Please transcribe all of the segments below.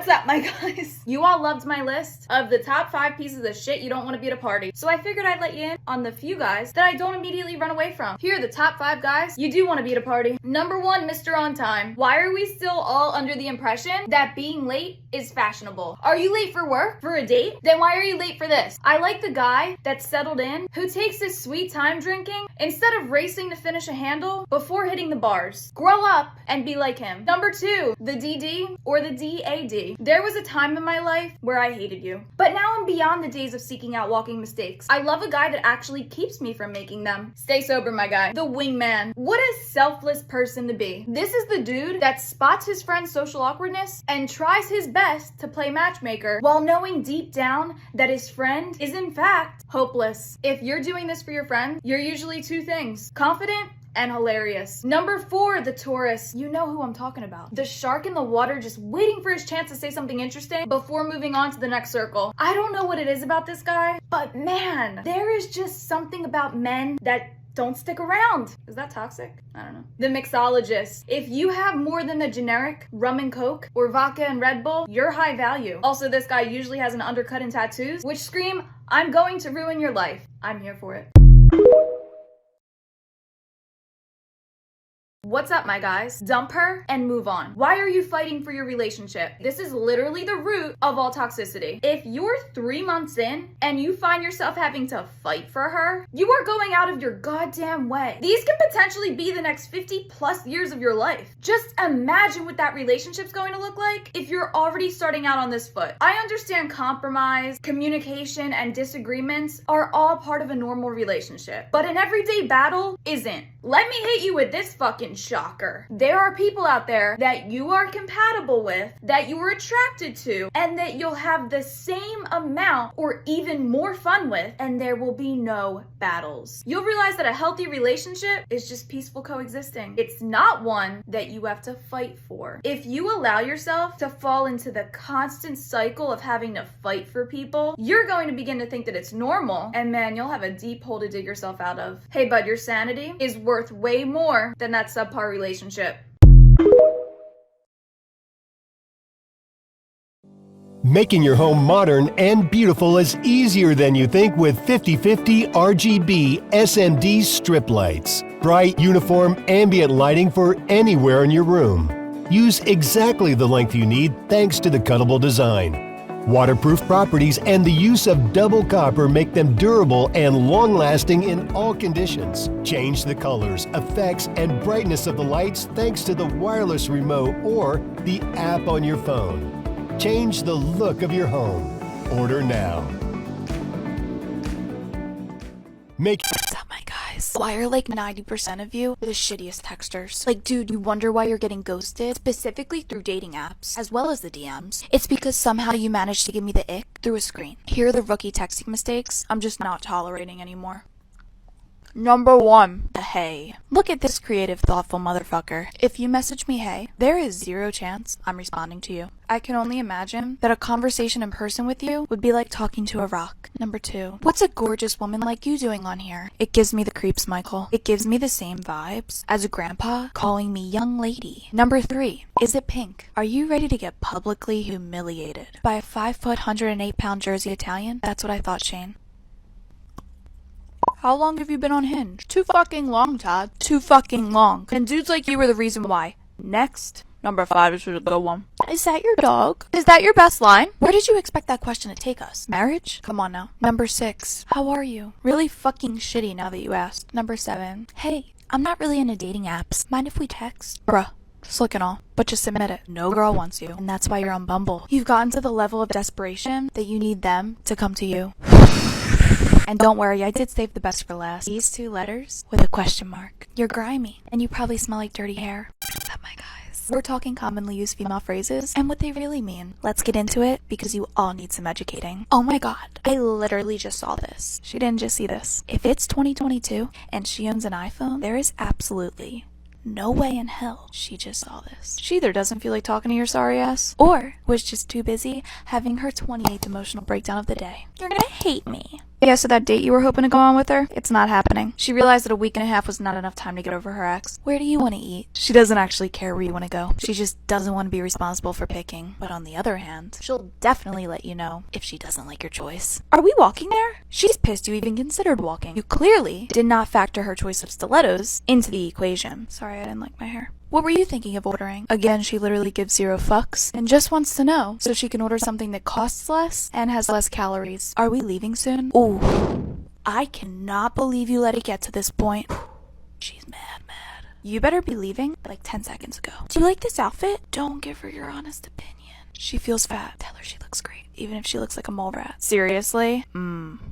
What's up, my guys? You all loved my list of the top 5 pieces of shit you don't want to be at a party. So I figured I'd let you in on the few guys that I don't immediately run away from. Here are the top 5 guys you do want to be at a party. Number 1, Mr. On Time. Why are we still all under the impression that being late is fashionable? Are you late for work? For a date? Then why are you late for this? I like the guy that's settled in, who takes his sweet time drinking instead of racing to finish a handle before hitting the bars. Grow up and be like him. Number 2, the DD or the DAD. There was a time in my life where I hated you, but now I'm beyond the days of seeking out walking mistakes. I love a guy that actually keeps me from making them. Stay sober, my guy. The wingman. What a selfless person to be. This is the dude that spots his friend's social awkwardness and tries his best to play matchmaker while knowing deep down that his friend is in fact hopeless. If you're doing this for your friend, you're usually 2 things: confident and hilarious. Number 4, the Taurus. You know who I'm talking about. The shark in the water just waiting for his chance to say something interesting before moving on to the next circle. I don't know what it is about this guy, but man, there is just something about men that don't stick around. Is that toxic? I don't know. The mixologist. If you have more than the generic rum and coke or vodka and Red Bull, you're high value. Also, this guy usually has an undercut and tattoos, which scream, I'm going to ruin your life. I'm here for it. What's up, my guys? Dump her and move on. Why are you fighting for your relationship? This is literally the root of all toxicity. If you're 3 months in and you find yourself having to fight for her, you are going out of your goddamn way. These can potentially be the next 50 plus years of your life. Just imagine what that relationship's going to look like if you're already starting out on this foot. I understand compromise, communication, and disagreements are all part of a normal relationship, but an everyday battle isn't. Let me hit you with this fucking shocker. There are people out there that you are compatible with, that you are attracted to, and that you'll have the same amount or even more fun with, and there will be no battles. You'll realize that a healthy relationship is just peaceful coexisting. It's not one that you have to fight for. If you allow yourself to fall into the constant cycle of having to fight for people, you're going to begin to think that it's normal, and man, you'll have a deep hole to dig yourself out of. Hey bud, your sanity is worth way more than that subpar relationship. Making your home modern and beautiful is easier than you think with 50/50 RGB SMD strip lights. Bright, uniform, ambient lighting for anywhere in your room. Use exactly the length you need thanks to the cuttable design. Waterproof properties and the use of double copper make them durable and long-lasting in all conditions. Change the colors, effects, and brightness of the lights thanks to the wireless remote or the app on your phone. Change the look of your home. Order now. What's up, my guys? Why are like 90% of you the shittiest texters? Like, dude, you wonder why you're getting ghosted, specifically through dating apps, as well as the DMs. It's because somehow you managed to give me the ick through a screen. Here are the rookie texting mistakes I'm just not tolerating anymore. Number 1, the hey. Look at this creative, thoughtful motherfucker. If you message me hey, there is 0 chance I'm responding to you. I can only imagine that a conversation in person with you would be like talking to a rock. Number 2, what's a gorgeous woman like you doing on here? It gives me the creeps, Michael. It gives me the same vibes as a grandpa calling me young lady. Number 3, is it pink? Are you ready to get publicly humiliated by a 5', 108-pound Jersey Italian? That's what I thought, Shane. How long have you been on Hinge? Too fucking long, Todd. Too fucking long. And dudes like you were the reason why. Next. Number 5 is a good one. Is that your dog? Is that your best line? Where did you expect that question to take us? Marriage? Come on now. Number 6. How are you? Really fucking shitty now that you asked. Number 7. Hey, I'm not really into dating apps. Mind if we text? Bruh. Slick and all, but just admit it. No girl wants you, and that's why you're on Bumble. You've gotten to the level of desperation that you need them to come to you. And don't worry, I did save the best for last. These 2 letters with a question mark. You're grimy, and you probably smell like dirty hair. What's up, my guys? We're talking commonly used female phrases and what they really mean. Let's get into it because you all need some educating. Oh my god, I literally just saw this. She didn't just see this. If it's 2022 and she owns an iPhone, there is absolutely no way in hell she just saw this. She either doesn't feel like talking to your sorry ass, or was just too busy having her 28th emotional breakdown of the day. You're gonna hate me. Yeah, so that date you were hoping to go on with her, it's not happening. She realized that a week and a half was not enough time to get over her ex. Where do you want to eat? She doesn't actually care where you want to go. She just doesn't want to be responsible for picking. But on the other hand, she'll definitely let you know if she doesn't like your choice. Are we walking there? She's pissed you even considered walking. You clearly did not factor her choice of stilettos into the equation. Sorry, I didn't like my hair. What were you thinking of ordering? Again, she literally gives 0 fucks and just wants to know so she can order something that costs less and has less calories. Are we leaving soon? Ooh, I cannot believe you let it get to this point. She's mad. You better be leaving like 10 seconds ago. Do you like this outfit? Don't give her your honest opinion. She feels fat. Tell her she looks great, even if she looks like a mole rat. Seriously?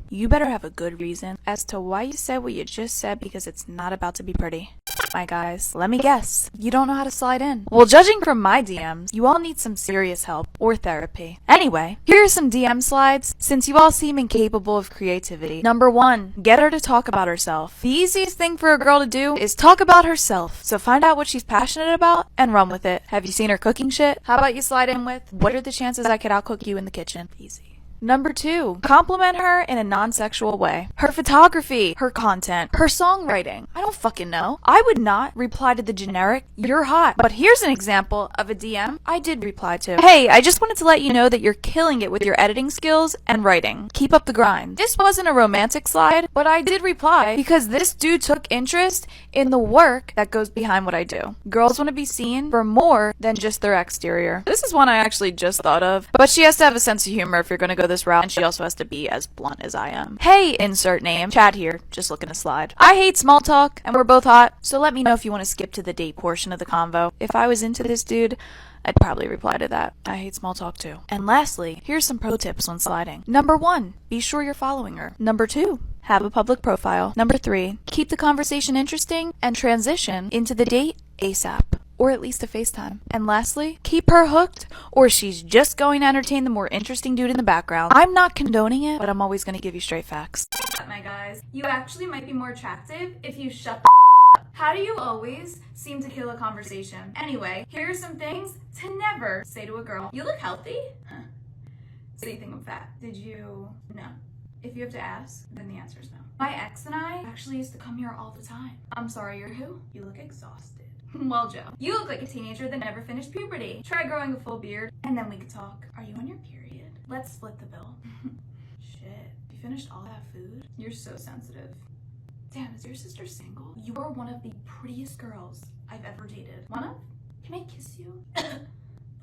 You better have a good reason as to why you said what you just said, because it's not about to be pretty. My guys, let me guess. You don't know how to slide in. Well, judging from my DMs, you all need some serious help or therapy. Anyway, here are some DM slides since you all seem incapable of creativity. Number 1, get her to talk about herself. The easiest thing for a girl to do is talk about herself. So find out what she's passionate about and run with it. Have you seen her cooking shit? How about you slide in with, what are the chances I could outcook you in the kitchen? Easy. Number 2, compliment her in a non-sexual way. Her photography, her content, her songwriting. I don't fucking know. I would not reply to the generic, "You're hot." But here's an example of a DM I did reply to. "Hey, I just wanted to let you know that you're killing it with your editing skills and writing. Keep up the grind." This wasn't a romantic slide, but I did reply because this dude took interest in the work that goes behind what I do. Girls want to be seen for more than just their exterior. This is one I actually just thought of, but she has to have a sense of humor if you're going to go this route, and she also has to be as blunt as I am. "Hey, insert name, Chad here, just looking to slide. I hate small talk, and we're both hot, so let me know if you want to skip to the date portion of the convo. If I was into this dude, I'd probably reply to that. I hate small talk too." And lastly, here's some pro tips when sliding. Number 1, be sure you're following her. Number 2, have a public profile. Number 3, keep the conversation interesting and transition into the date ASAP. Or at least a FaceTime. And lastly, keep her hooked, or she's just going to entertain the more interesting dude in the background. I'm not condoning it, but I'm always going to give you straight facts. My guys, you actually might be more attractive if you shut the up. How do you always seem to kill a conversation? Anyway, here are some things to never say to a girl. "You look healthy?" Huh. So you think I'm fat? Did you? No. If you have to ask, then the answer is no. "My ex and I actually used to come here all the time." I'm sorry, you're who? You look exhausted. "Well, Joe, you look like a teenager that never finished puberty. Try growing a full beard, and then we could talk." "Are you on your period? Let's split the bill." "Shit, you finished all that food? You're so sensitive." "Damn, is your sister single? You are one of the prettiest girls I've ever dated." "One of? Can I kiss you?"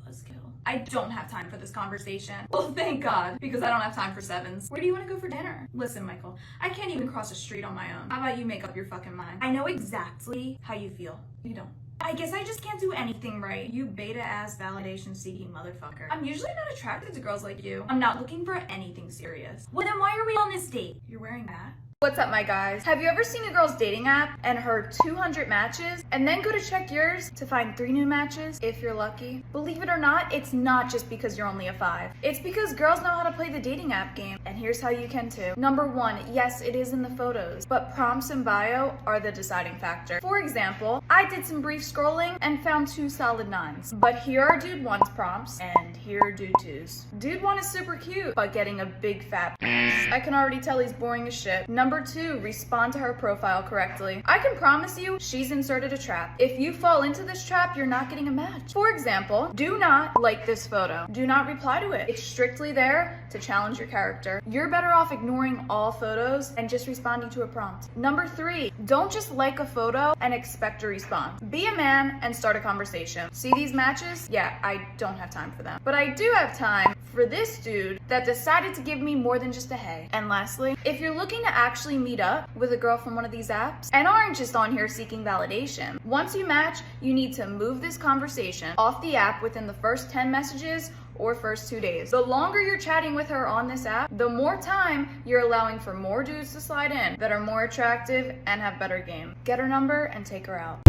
Buzzkill. I don't have time for this conversation. Well, thank God, because I don't have time for sevens. "Where do you want to go for dinner?" "Listen, Michael, I can't even cross a street on my own. How about you make up your fucking mind? I know exactly how you feel. You don't. I guess I just can't do anything right. You beta-ass validation-seeking motherfucker. I'm usually not attracted to girls like you. I'm not looking for anything serious." "Well, then why are we on this date?" "You're wearing that." What's up, my guys? Have you ever seen a girl's dating app and heard 200 matches and then go to check yours to find 3 new matches if you're lucky? Believe it or not, it's not just because you're only a 5. It's because girls know how to play the dating app game, and here's how you can too. Number 1, yes, it is in the photos, but prompts and bio are the deciding factor. For example, I did some brief scrolling and found 2 solid 9s, but here are dude 1's prompts and here are dude 2's. Dude 1 is super cute, but getting a big fat ass. I can already tell he's boring as shit. Number 2, respond to her profile correctly. I can promise you, she's inserted a trap. If you fall into this trap, you're not getting a match. For example, do not like this photo. Do not reply to it. It's strictly there to challenge your character. You're better off ignoring all photos and just responding to a prompt. Number 3, don't just like a photo and expect a response. Be a man and start a conversation. See these matches? Yeah, I don't have time for them. But I do have time for this dude that decided to give me more than just a hey. And lastly, if you're looking to actually meet up with a girl from one of these apps and aren't just on here seeking validation, once you match, you need to move this conversation off the app within the first 10 messages or first 2 days. The longer you're chatting with her on this app, the more time you're allowing for more dudes to slide in that are more attractive and have better game. Get her number and take her out.